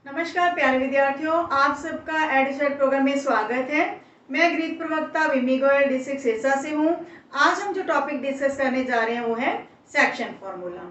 नमस्कार प्यारे विद्यार्थियों, आप सबका एडुसेट प्रोग्राम में स्वागत है। मैं गृह प्रवक्ता विमी गोयल डिस्ट्रिक्ट सिरसा से हूँ। आज हम जो टॉपिक डिस्कस करने जा रहे हैं वो है सेक्शन फॉर्मूला।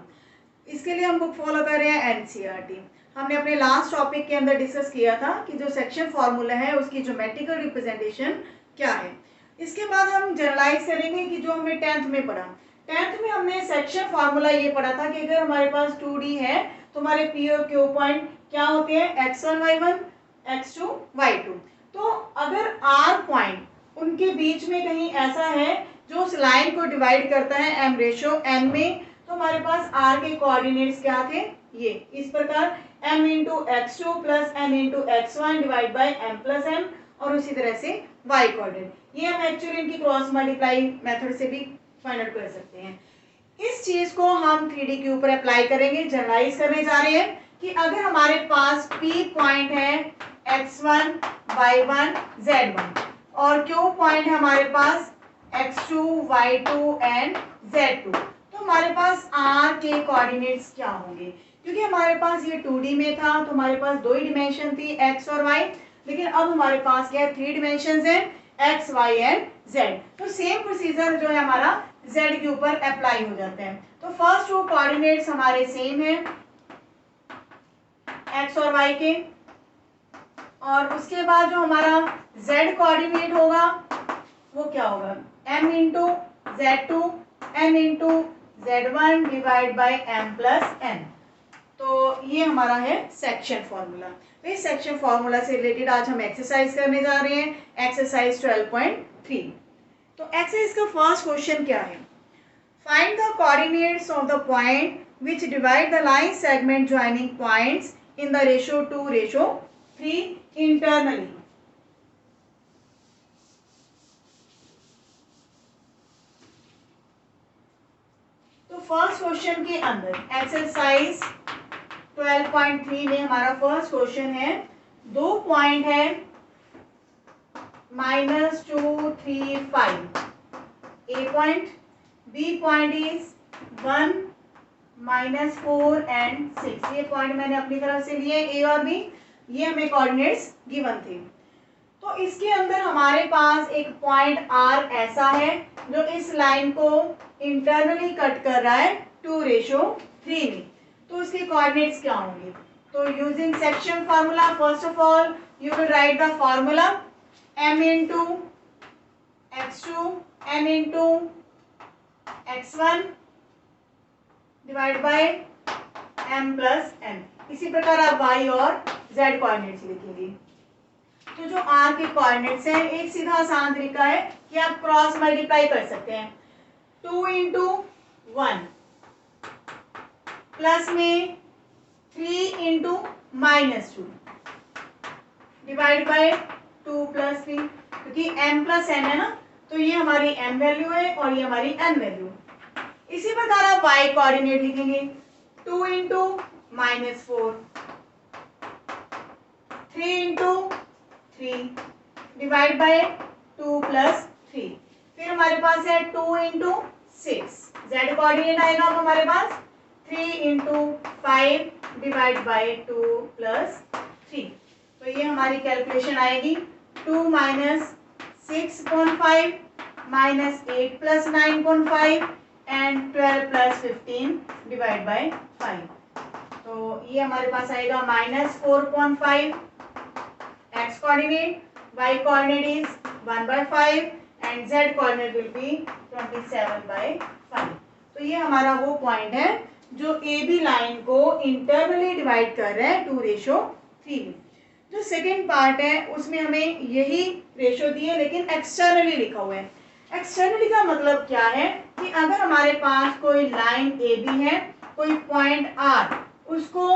इसके लिए हम बुक फॉलो कर रहे हैं एनसीईआरटी। हमने अपने लास्ट टॉपिक के अंदर डिस्कस किया था कि जो सेक्शन फॉर्मूला है उसकी ज्योमेट्रिकल रिप्रेजेंटेशन क्या है। इसके बाद हम जनरलाइज करेंगे कि जो हमने 10th में पढ़ा। 10th में हमने सेक्शन फार्मूला ये पढ़ा था कि अगर हमारे पास 2D है तो हमारे पी और क्यू पॉइंट क्या होते हैं, x1 y1 x2 y2। तो अगर r पॉइंट उनके बीच में कहीं ऐसा है जो उस लाइन को डिवाइड करता है m रेशो n में, तो हमारे पास r के कोऑर्डिनेट्स क्या थे, ये इस प्रकार m into x2 plus n into x1 divide by m plus m, और उसी तरह से y कोऑर्डिनेट। ये हम एक्चुअली इनकी क्रॉस मल्टीप्लाई मेथड से भी फाइंड आउट कर सकते हैं। इस चीज को हम 3D के ऊपर अप्लाई करेंगे, जनरलाइज करने जा रहे हैं कि अगर हमारे पास P पॉइंट है x1 y1 z1 और Q पॉइंट है हमारे पास x2 y2 एंड z2, तो हमारे पास R के कोऑर्डिनेट्स क्या होंगे। क्योंकि हमारे पास ये 2D में था तो हमारे पास दो ही डिमेंशन थी x और y, लेकिन अब हमारे पास क्या है, 3 डिमेंशंस हैं x y एंड z। तो सेम प्रोसीजर जो है हमारा z के ऊपर अप्लाई हो जाते हैं। तो फर्स्ट वो कोऑर्डिनेट्स हमारे सेम है x और y के, और उसके बाद जो हमारा z कोऑर्डिनेट होगा वो क्या होगा, m into z2 n into z1 divide by m plus n। तो ये हमारा है सेक्शन फॉर्मूला। तो इस सेक्शन फॉर्मूला से रिलेटेड आज हम एक्सरसाइज करने जा रहे हैं, एक्सरसाइज 12.3। तो एक्सरसाइज का फर्स्ट क्वेश्चन क्या है, find the coordinates of the point which divide the line segment joining points in the ratio 2:3 internally. तो फर्स्ट क्वेश्चन के अंदर एक्सरसाइज 12.3 में हमारा फर्स्ट क्वेश्चन है, दो पॉइंट है -2 3 5, A point, B point is 1 -4 and 6। ये पॉइंट मैंने अपनी तरफ से लिए ए और बी, ये हमें कोऑर्डिनेट्स गिवन थे। तो इसके अंदर हमारे पास एक पॉइंट आर ऐसा है जो इस लाइन को इंटरनली कट कर रहा है 2:3 में, तो उसके कोऑर्डिनेट्स क्या होंगे। तो using section formula, first of all you will write the formula m into x2 n into x1 divide by m plus n। इसी प्रकार आप y और z कोऑर्डिनेट्स लिखेंगे। तो जो r के कोऑर्डिनेट्स हैं, एक सीधा आसान तरीका है कि आप क्रॉस मल्टीप्लाई कर सकते हैं। 2 इंटू 1 प्लस में 3 इंटू -2 डिवाइड बाय 2 प्लस 3, क्योंकि m प्लस n है ना, तो ये हमारी m वैल्यू है और ये हमारी n वैल्यू। इसी प्रकार आप y कोऑर्डिनेट लिखेंगे, 2 into -4 3 into 3 divide by 2 plus 3। फिर हमारे पास है 2 इंटू 6, z कोऑर्डिनेट आएगा अब हमारे पास 3 इंटू 5 डिवाइड बाई 2 प्लस 3। तो ये हमारी कैलकुलेशन आएगी 2 minus 6.5 minus 8 plus 9.5 and 12 plus 15 divide by 5। तो ये हमारे पास आएगा -4.5 x coordinate, y coordinate is 1/5 and z coordinate will be 27/5। तो ये हमारा वो पॉइंट है जो ए बी लाइन को इंटरनली डिवाइड कर रहे हैं 2:3 में। जो सेकेंड पार्ट है उसमें हमें यही रेशो दिए लेकिन एक्सटर्नली लिखा हुआ है। एक्सटर्नली का मतलब क्या है कि अगर हमारे पास कोई लाइन ए बी है, कोई पॉइंट आर, उसको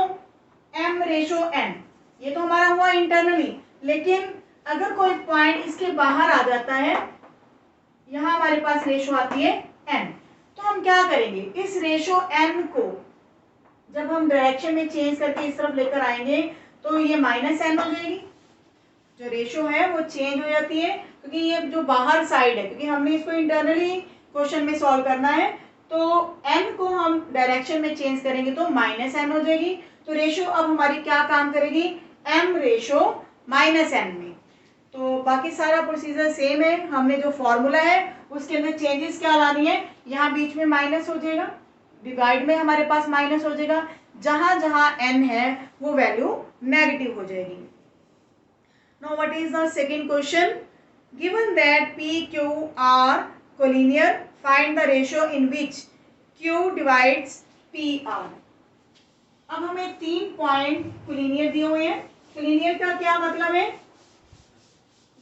m/n, ये तो हमारा हुआ इंटरनली, लेकिन अगर कोई पॉइंट इसके बाहर आ जाता है, यहाँ हमारे पास रेशो आती है n, तो हम क्या करेंगे, इस रेशो n को जब हम डायरेक्शन में चेंज करके इस तरफ लेकर आएंगे तो ये -n हो जाएगी। जो रेशो है वो चेंज हो जाती है क्योंकि ये जो बाहर साइड है, क्योंकि हमने इसको इंटरनली क्वेश्चन में सॉल्व करना है, तो n को हम डायरेक्शन में चेंज करेंगे तो -n हो जाएगी। तो रेशो अब हमारी क्या काम करेगी, m रेशो माइनस n में। तो बाकी सारा प्रोसीजर सेम है, हमने जो फॉर्मूला है उसके अंदर चेंजेस क्या लानी है, यहाँ बीच में माइनस हो जाएगा, डिवाइड में हमारे पास माइनस हो जाएगा, जहां जहां n है वो वैल्यू नेगेटिव हो जाएगी। Now what is the second question, given that p q are collinear, find the ratio in which q divides p r। अब हमें 3 पॉइंट कोलिनियर दिए हुए हैं। कोलिनियर का क्या मतलब है,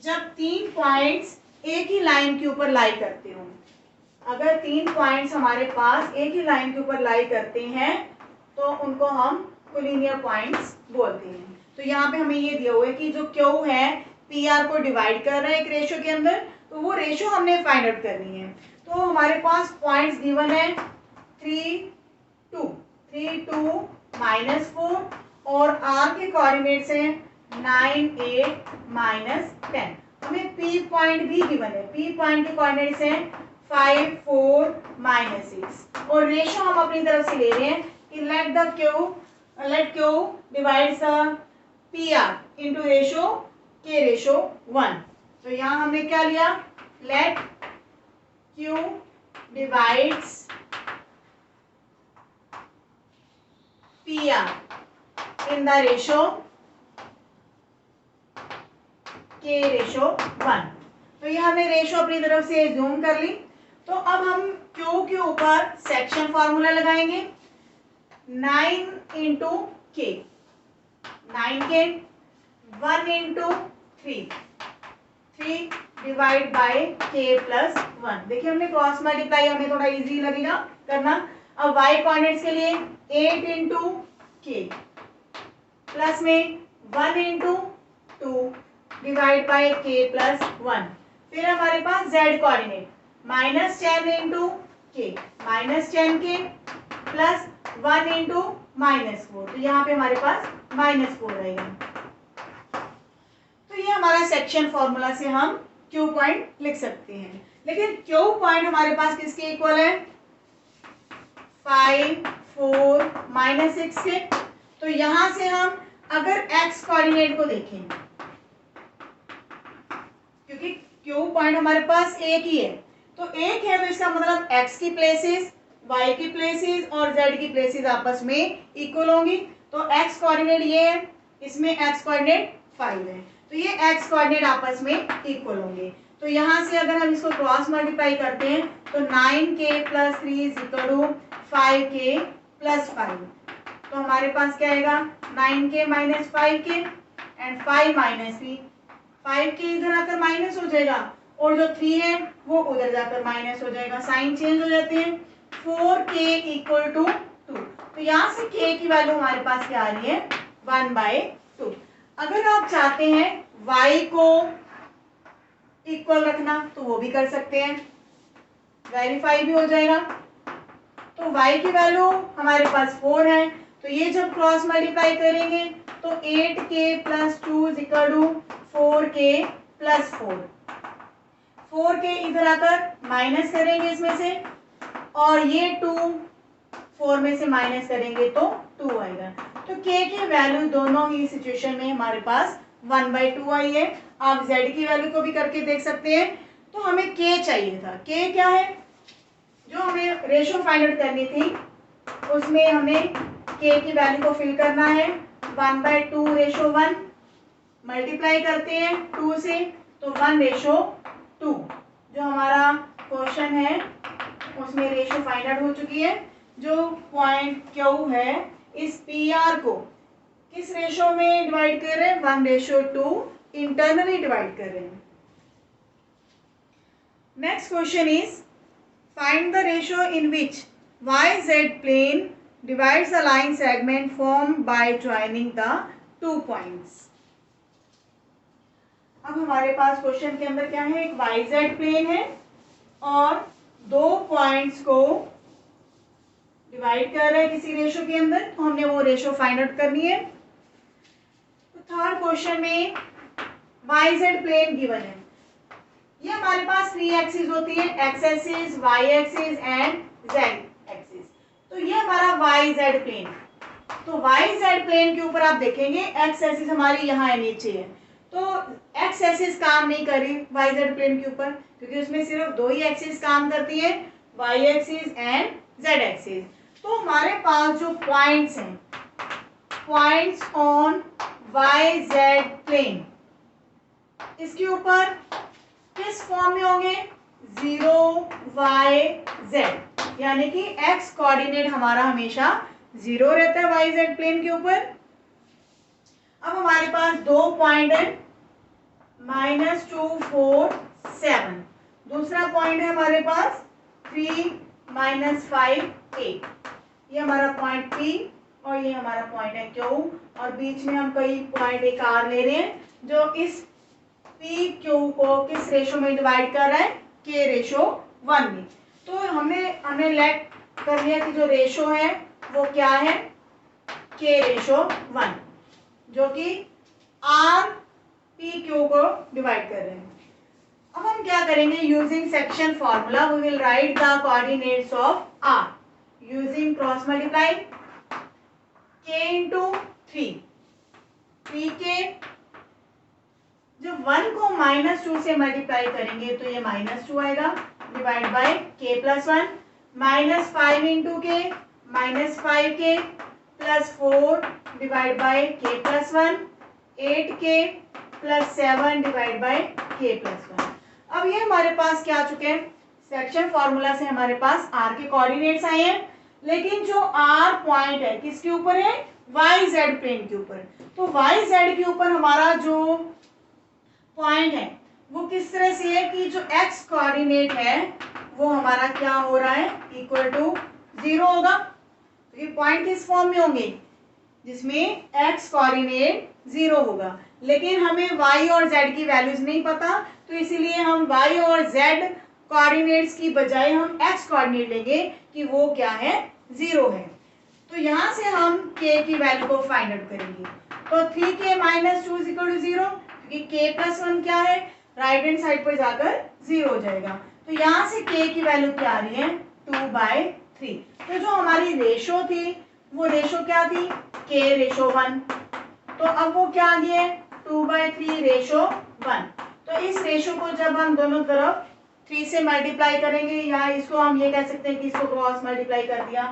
जब 3 पॉइंट्स एक ही लाइन के ऊपर लाई करते हो। अगर 3 पॉइंट्स हमारे पास एक ही लाइन के ऊपर लाई करते हैं तो उनको हम कोलिनियर पॉइंट्स बोलते हैं। तो यहाँ पे हमें ये दिया हुआ है कि जो क्यू है पी आर को डिवाइड कर रहा है एक रेशो के अंदर, तो वो रेशो हमने फाइंड आउट करनी है। तो हमारे पास पॉइंट्स गिवन है 3 2 -4 और r के कोऑर्डिनेट्स हैं 9 8 -10। हमें p पॉइंट भी गिवन है, p पॉइंट के कोऑर्डिनेट्स हैं 5 4 -6 और रेशो हम अपनी तरफ से ले रहे हैं कि let q divides pr into ratio k ratio 1। तो यहाँ हमने क्या लिया, let q divides pr in the ratio k ratio 1। तो ये हमने रेशो अपनी तरफ से जूम कर ली। तो अब हम q के ऊपर सेक्शन फॉर्मूला लगाएंगे, 9 इंटू के, 9 के 1 into 3 divide by k plus 1। देखिए हमने क्रॉस मल्टीप्लाई, हमें थोड़ा इजी लगेगा करना। अब y कोऑर्डिनेट्स के लिए 8 इंटू के प्लस में 1 into 2 divide by k plus 1। फिर हमारे पास z कोऑर्डिनेट -10 इंटू के, -10 के प्लस 1 इंटू -4। तो यहाँ पे हमारे पास -4 रहेगा। तो ये हमारा सेक्शन फॉर्मूला से हम Q पॉइंट लिख सकते हैं। लेकिन Q पॉइंट हमारे पास किसके इक्वल है, 5 4 -6 के। तो यहां से हम अगर x कोऑर्डिनेट को देखें, क्योंकि Q पॉइंट हमारे पास एक ही है, तो एक है तो इसका मतलब x की प्लेसेस, y की प्लेसेस और z की प्लेसेस आपस में इक्वल होंगी। तो x कोऑर्डिनेट ये है, इसमें x कोऑर्डिनेट 5 है, तो ये x कोऑर्डिनेट आपस में इक्वल होंगे। तो यहाँ से अगर हम इसको क्रॉस मल्टीप्लाई करते हैं तो 9k plus 3 is equal to 5k plus 5। तो हमारे पास क्या आएगा, 9k minus 5k and 5 minus 3, 5k इधर आकर माइनस हो जाएगा और जो 3 है वो उधर जाकर माइनस हो जाएगा, साइन चेंज हो जाते हैं। 4k equal to 2। तो यहाँ से k की वैल्यू हमारे पास क्या आ रही है, 1/2। अगर आप चाहते हैं y को इक्वल रखना तो वो भी कर सकते हैं, वेरीफाई भी हो जाएगा। तो y की वैल्यू हमारे पास 4 है, तो ये जब क्रॉस मल्टीप्लाई करेंगे तो 8k plus 2 is equal to 4k plus 4। 4k इधर आकर माइनस करेंगे इसमें से, और ये 2 4 में से माइनस करेंगे तो 2 आएगा। तो k की वैल्यू दोनों ही सिचुएशन में हमारे पास 1/2 आई है। आप z की वैल्यू को भी करके देख सकते हैं। तो हमें k चाहिए था, k क्या है, जो हमें रेशो फाइंड आउट करनी थी उसमें हमें k की वैल्यू को फिल करना है। 1/2 रेशो 1 मल्टीप्लाई करते हैं 2 से तो 1/2। जो हमारा क्वेश्चन है उसमें रेशो फाइंड आउट हो चुकी है। जो पॉइंट Q है इस PR को किस रेशो में डिवाइड कर रहे हैं, 1/2 इंटरनली डिवाइड कर रहे हैं। Next question is find the ratio in which YZ plane divides a line segment formed by joining the 2 points। अब हमारे पास क्वेश्चन के अंदर क्या है, एक YZ प्लेन है और 2 पॉइंट्स को डिवाइड कर रहे हैं किसी रेशो के अंदर, तो हमने वो रेशो फाइंड आउट करनी है। तो थर्ड क्वेश्चन में YZ प्लेन गिवन है, ये हमारे पास 3 एक्सिस होती है, X axis, Y axis and Z axis. तो ये हमारा YZ प्लेन, तो वाई जेड प्लेन के ऊपर आप देखेंगे एक्स एक्सिस हमारी यहाँ है, नीचे है, तो एक्स एक्सिस काम नहीं कर रही वाई जेड प्लेन के ऊपर, क्योंकि उसमें सिर्फ दो ही एक्सिस काम करती है, Y axis and Z axis. तो हमारे पास जो पॉइंट्स हैं, points on Y Z plane, इसके ऊपर किस फॉर्म में होंगे, 0 y z, यानी कि x कोऑर्डिनेट हमारा हमेशा 0 रहता है वाई जेड प्लेन के ऊपर। अब हमारे पास दो पॉइंट है, -2 4 7, दूसरा पॉइंट है हमारे पास 3 -5 8, ये हमारा पॉइंट P और ये हमारा पॉइंट है Q, और बीच में हम कई पॉइंट एक R ले रहे हैं जो इस P Q को किस रेशो में डिवाइड कर रहा है, K रेशो 1 में। तो हमने लेट कर लिया कि जो रेशो है वो क्या है, K रेशो 1, जो कि R P Q को डिवाइड कर रहे हैं। अब हम क्या करेंगे, using section formula we will write the coordinates of R using cross multiply, K into 3, 3K, जब 1 को -2 से मल्टीप्लाई करेंगे तो ये -2 आएगा, divide by K plus 1, -5 into K, -5K plus 4 divide by K plus 1, 8K plus 7 divide by K plus 1। अब ये हमारे पास क्या आ चुके हैं, सेक्शन फॉर्मूला से हमारे पास R के कोऑर्डिनेट्स आए हैं, लेकिन जो R पॉइंट है किसके ऊपर है, वाई जेड प्लेन के ऊपर। तो वाई जेड के ऊपर हमारा जो पॉइंट है वो किस तरह से है कि जो x कोऑर्डिनेट है वो हमारा क्या हो रहा है, इक्वल टू 0 होगा। तो ये पॉइंट किस फॉर्म में होंगे, जिसमें x कोऑर्डिनेट 0 होगा, लेकिन हमें y और z की वैल्यूज नहीं पता, तो इसीलिए हम y और z कोऑर्डिनेट्स की बजाय हम x कोऑर्डिनेट लेंगे कि वो क्या है, 0 है। तो यहाँ से हम k की वैल्यू को फाइंड आउट करेंगे। तो 3k - 2 = 0, क्योंकि k प्लस 1 क्या है, राइट हैंड साइड पर जाकर 0 हो जाएगा। तो यहाँ से k की वैल्यू क्या आ रही है, 2/3। तो जो हमारी रेशो थी वो रेशो क्या थी, k रेशो 1, तो अब वो क्या आ गई है, 2/3 रेशो 1। तो इस रेशो को जब हम दोनों तरफ 3 से मल्टीप्लाई करेंगे, या इसको हम ये कह सकते हैं कि इसको क्रॉस मल्टीप्लाई कर दिया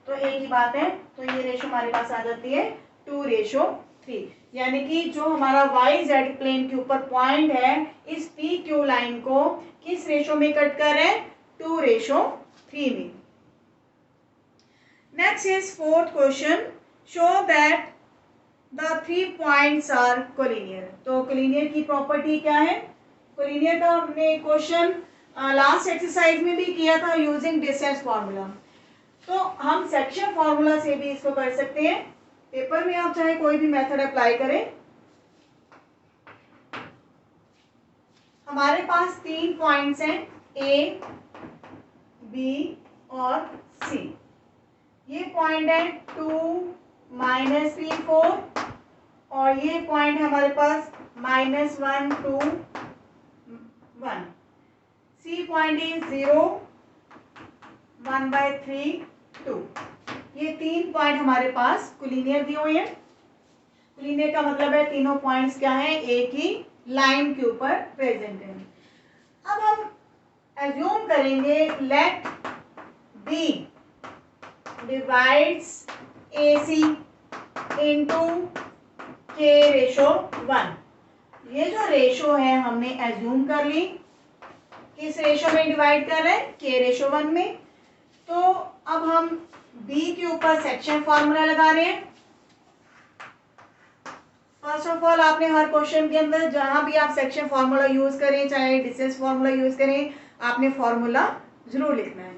तो एक ही बात है, तो ये रेशो हमारे पास आ जाती है 2/3, यानी कि जो हमारा वाई जेड प्लेन के ऊपर पॉइंट है इस पी क्यू लाइन को किस रेशो में कट कर रहे हैं, 2/3 में। Next is fourth question, show that the 3 points are collinear. तो कोलिनियर की प्रॉपर्टी क्या है, कोलिनियर का हमने क्वेश्चन लास्ट एक्सरसाइज में भी किया था यूजिंग डिस्टेंस फॉर्मूला, तो हम सेक्शन फॉर्मूला से भी इसको कर सकते हैं। पेपर में आप चाहे कोई भी मेथड अप्लाई करें। हमारे पास 3 पॉइंट्स हैं, ए, बी और सी। ये पॉइंट है 2 -3 4, और ये पॉइंट है हमारे पास -1 2 1। C point is 0 1/3 2। ये 3 पॉइंट हमारे पास कोलिनियर दिए हुए हैं। कोलिनियर का मतलब है तीनों पॉइंट्स क्या है, एक ही लाइन के ऊपर प्रेजेंट है। अब हम एज्यूम करेंगे let B divides AC into K ratio 1। ये जो रेशो है हमने एज्यूम कर ली, किस रेशो में डिवाइड कर रहे हैं, K रेशो 1 में। तो अब हम B के ऊपर सेक्शन फॉर्मूला लगा रहे हैं। फर्स्ट ऑफ ऑल आपने हर क्वेश्चन के अंदर जहां भी आप सेक्शन फॉर्मूला यूज करें, चाहे डिस्टेंस फॉर्मूला यूज करें, आपने फॉर्मूला जरूर लिखना है।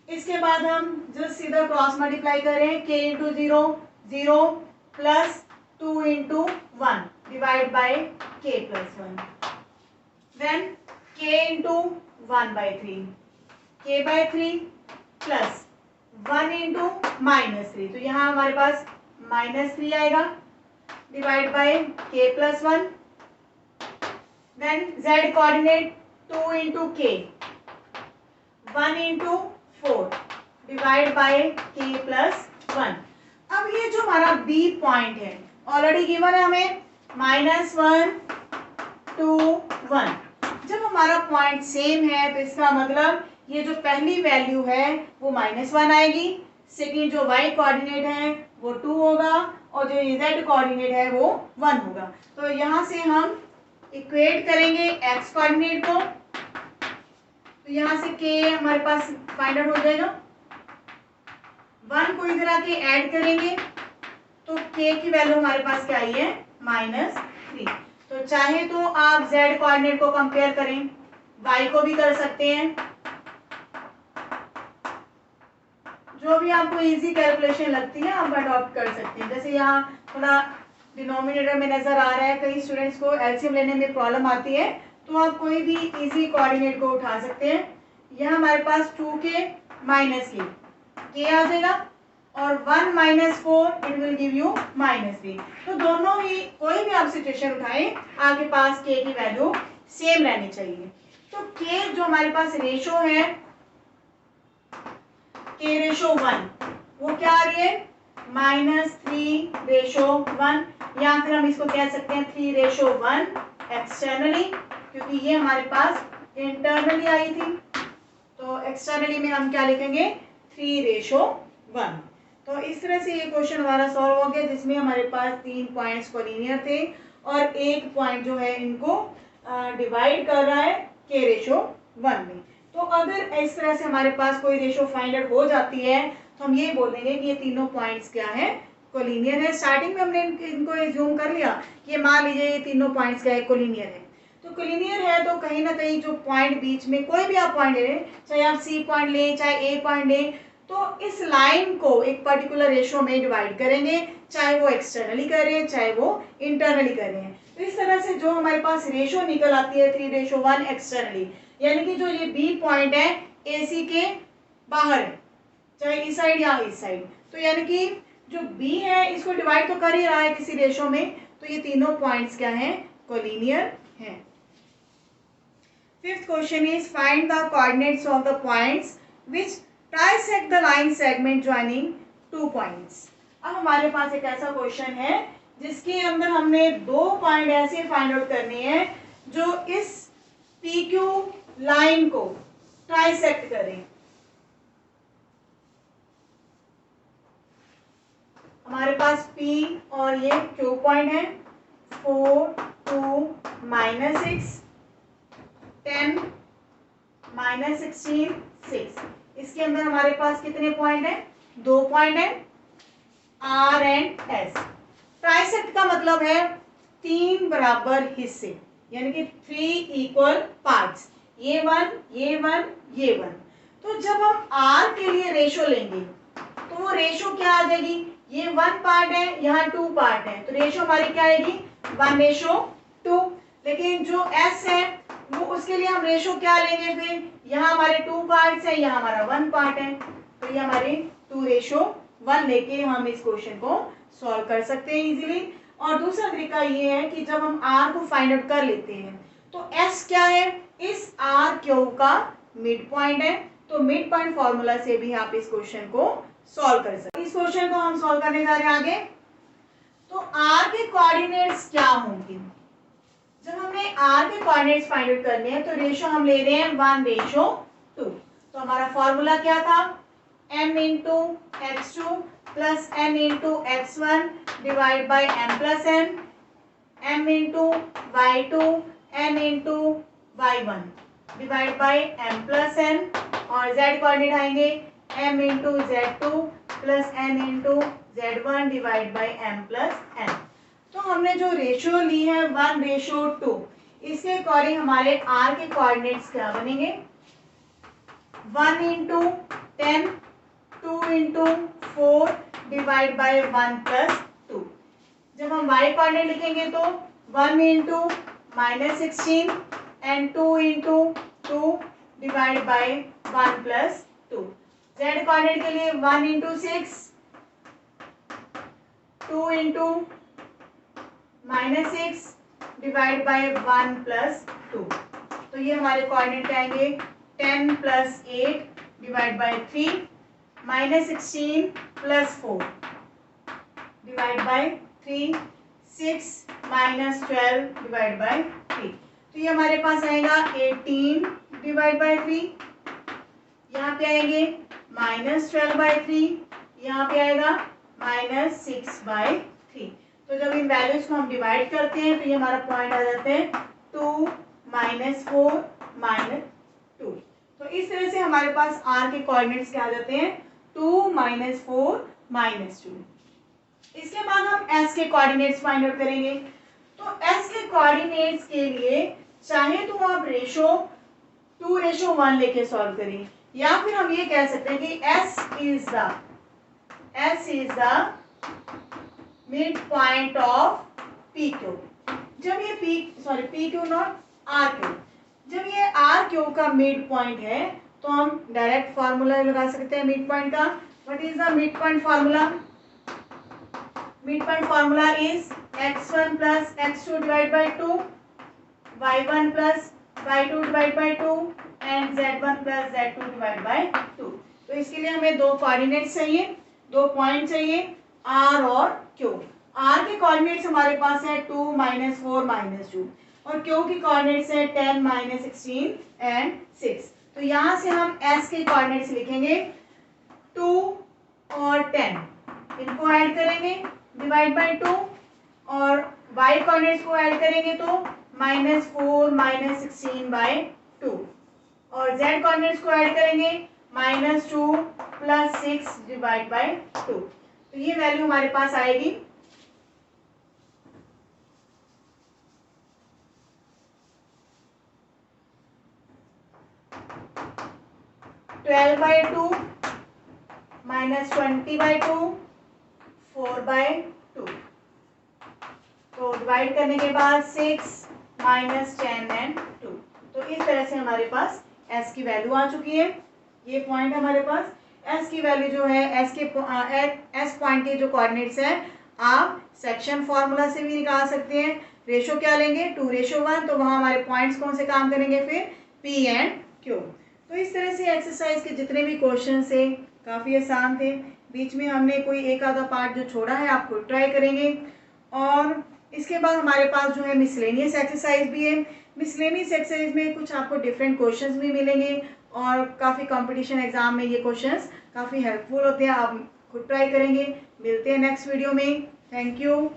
इसके बाद हम जस्ट सीधा क्रॉस मल्टीप्लाई करें, k into 0 0 plus 2 into 1 divide by k plus 1, then k into 1/3, k/3 plus 1 into -3, तो यहाँ हमारे पास -3 आएगा, divide by k plus 1, then z coordinate 2 into k, 1 into 4 divide by k plus 1। अब ये जो हमारा B पॉइंट है ऑलरेडी गिवन है हमें -1 2 1। जब हमारा पॉइंट सेम है तो इसका मतलब ये जो पहली वैल्यू है वो -1 आएगी, सेकेंड जो y कोऑर्डिनेट है वो 2 होगा और जो z कोऑर्डिनेट है वो 1 होगा। तो यहाँ से हम इक्वेट करेंगे x कोऑर्डिनेट को, तो यहाँ से k हमारे पास फाइंड आउट हो जाएगा। 1 को इधर आके ऐड करेंगे तो k की वैल्यू हमारे पास क्या आई है -3। तो चाहे तो आप z कोऑर्डिनेट को कंपेयर करें, y को भी कर सकते हैं, जो भी आपको इजी कैलकुलेशन लगती है आप अडॉप्ट कर सकते हैं। जैसे यहाँ थोड़ा डिनोमिनेटर में नजर आ रहा है, कई स्टूडेंट्स को एलसीएम लेने में प्रॉब्लम आती है, तो आप कोई भी इजी कोऑर्डिनेट को उठा सकते हैं। यहाँ हमारे पास 2k k आ जाएगा और 1 - 4 इट विल गिव यू -3। तो दोनों ही कोई भी आप सिचुएशन उठाएं आपके पास k की वैल्यू सेम रहनी चाहिए। तो k जो हमारे पास रेशो है k/1 वो क्या आ रही है -3/1, या फिर हम इसको कह सकते हैं 3/1 एक्सटर्नली, क्योंकि ये हमारे पास इंटरनली आई थी। तो एक्सटर्नली में हम क्या लिखेंगे 3/1। तो इस तरह से ये क्वेश्चन हमारा सॉल्व हो गया, जिसमें हमारे पास 3 पॉइंट्स कोलिनियर थे और एक पॉइंट जो है इनको डिवाइड कर रहा है k/1 में। तो अगर इस तरह से हमारे पास कोई रेशो फाइंड आउट हो जाती है तो हम ये बोल देंगे कि ये तीनों पॉइंट्स क्या है कोलिनियर है। स्टार्टिंग में हमने इनको एज्यूम कर लिया कि ये मान लीजिए ये तीनों पॉइंट्स क्या है कोलिनियर है। तो कोलिनियर है तो कहीं ना कहीं जो पॉइंट बीच में कोई भी आप पॉइंट ले लें, चाहे आप सी पॉइंट लें चाहे ए पॉइंट लें, तो इस लाइन को एक पर्टिकुलर रेशो में डिवाइड करेंगे, चाहे वो एक्सटर्नली कर रहे हैं चाहे वो इंटरनली कर रहे हैं। तो इस तरह से जो हमारे पास रेशो निकल आती है 3/1 एक्सटर्नली, यानी कि जो ये बी पॉइंट है AC के बाहर है, चाहे इस साइड या इस साइड, तो यानी कि जो बी है इसको डिवाइड तो कर ही रहा है किसी रेशो में, तो ये तीनों पॉइंट्स क्या हैं कोलिनियर हैं। Fifth question is find the coordinates of the points which trisect the line segment joining 2 points. अब हमारे पास एक ऐसा क्वेश्चन है जिसके अंदर हमने 2 पॉइंट ऐसे फाइंड आउट करने हैं जो इस PQ लाइन को ट्राइसेक्ट करें। हमारे पास P और ये Q पॉइंट है, 4 2 -6 10 -16 6। इसके अंदर हमारे पास कितने पॉइंट हैं 2 पॉइंट हैं R एंड S। ट्राइसेक्ट का मतलब है 3 बराबर हिस्से, यानी कि 3 इक्वल पार्ट्स, ये 1 ये 1 ये 1। तो जब हम R के लिए रेशो लेंगे तो वो रेशो क्या आ जाएगी, ये 1 पार्ट है यहाँ 2 पार्ट है, तो रेशो हमारी क्या आएगी 1/2। लेकिन जो S है वो उसके लिए हम रेशो क्या लेंगे, फिर यहाँ हमारे 2 पार्ट्स है यहाँ हमारा 1 पार्ट है, तो ये हमारी 2/1 लेके हम इस क्वेश्चन को सॉल्व कर सकते हैं इजीली। और दूसरा तरीका ये है कि जब हम R को फाइंड आउट कर लेते हैं तो S क्या है, इस RQ का मिड पॉइंट है, तो मिड पॉइंट फॉर्मूला से भी आप इस क्वेश्चन को सॉल्व कर सकते हैं। इस क्वेश्चन को हम सॉल्व करने जा रहे हैं आगे। तो R के कोऑर्डिनेट्स क्या होंगे, जब हमने R के कोऑर्डिनेट्स फाइंड आउट करने हैं तो रेशो हम ले रहे हैं 1/2। तो हमारा फॉर्मूला क्या था, m × x2 plus n × x1 divide by m plus n, m × y2 n × y1 divide by m plus n, और z कोऑर्डिनेट आएंगे m × z2 plus n × z1 divide by m plus n। तो हमने जो ratio ली है 1/2, इसके according हमारे R के coordinates क्या बनेंगे 1 × 10 2 × 4 डिवाइड बाय 1 प्लस 2। जब हम y कोऑर्डिनेट लिखेंगे तो 1 × -16 and 2 × 2 divide by 1 plus 2। z coordinate के लिए 1 × 6 2 × -6 डिवाइड बाय 1 प्लस 2। तो ये हमारे कोऑर्डिनेट आएंगे 10 plus 8 divide by 3 -16 plus 4 divide bye 3, 6 minus 12 divide by 3। तो ये हमारे पास आएगा 18 डिवाइड बाय 3, यहाँ पे आएंगे माइनस 12 बाय 3, यहाँ पे आएगा माइनस 6 बाय 3। तो जब इन वैल्यूज को हम डिवाइड करते हैं तो ये हमारा पॉइंट आ जाते हैं 2 माइनस 4 माइनस 2। तो इस तरह से हमारे पास r के कोऑर्डिनेट्स क्या आ जाते हैं 2 माइनस 4 माइनस 2। इसके बाद हम s के कोऑर्डिनेट्स फाइंड आउट करेंगे। तो s के कोऑर्डिनेट्स के लिए चाहे तो आप रेशो 2:1 लेके सॉल्व करिए, या फिर हम ये कह सकते हैं कि s is the mid point of P Q. जब ये P Q not R Q, जब ये आर क्यू का मिड पॉइंट है तो हम डायरेक्ट फार्मूला लगा सकते हैं मिड पॉइंट का। What is the mid point formula? Mid point formula is x1 plus x2 divide by 2, y1 plus y2 divide by 2 and z1 plus z2 divide by 2। तो इसके लिए हमें दो कोऑर्डिनेट्स चाहिए, दो पॉइंट चाहिए r और q। r के कोऑर्डिनेट्स हमारे पास है 2 माइनस 4 माइनस 2 और q के कोऑर्डिनेट्स है 10 माइनस 16 एंड 6। तो यहाँ से हम s के कोऑर्डिनेट्स लिखेंगे 2 और 10, इनको ऐड करेंगे डिवाइड बाय 2 और y कोऑर्डिनेट्स को ऐड करेंगे तो माइनस 4 माइनस 16 बाय 2 और z कोऑर्डिनेट्स को ऐड करेंगे माइनस 2 प्लस 6 डिवाइड बाय 2। तो ये वैल्यू हमारे पास आएगी 12 बाय 2 माइनस 20 बाय 2, 4 बाय 2। तो डिवाइड करने के बाद 6 माइनस 10 एंड 2। तो इस तरह से हमारे पास s की वैल्यू आ चुकी है। ये पॉइंट हमारे पास s की वैल्यू जो है s पॉइंट के जो कोऑर्डिनेट्स हैं आप सेक्शन फॉर्मूला से भी निकाल सकते हैं। रेशो क्या लेंगे 2:1, तो वहाँ हमारे पॉइंट्स कौन से काम करेंगे फिर p एंड q। तो इस तरह से एक्सरसाइज के जितने भी क्वेश्चन थे काफ़ी आसान थे। बीच में हमने कोई एक आधा पार्ट जो छोड़ा है आप खुद ट्राई करेंगे। और इसके बाद हमारे पास जो है मिसलेनियस एक्सरसाइज भी है। मिसलेनियस एक्सरसाइज में कुछ आपको डिफरेंट क्वेश्चंस भी मिलेंगे और काफ़ी कंपटीशन एग्जाम में ये क्वेश्चंस काफ़ी हेल्पफुल होते हैं। आप खुद ट्राई करेंगे। मिलते हैं नेक्स्ट वीडियो में। Thank you.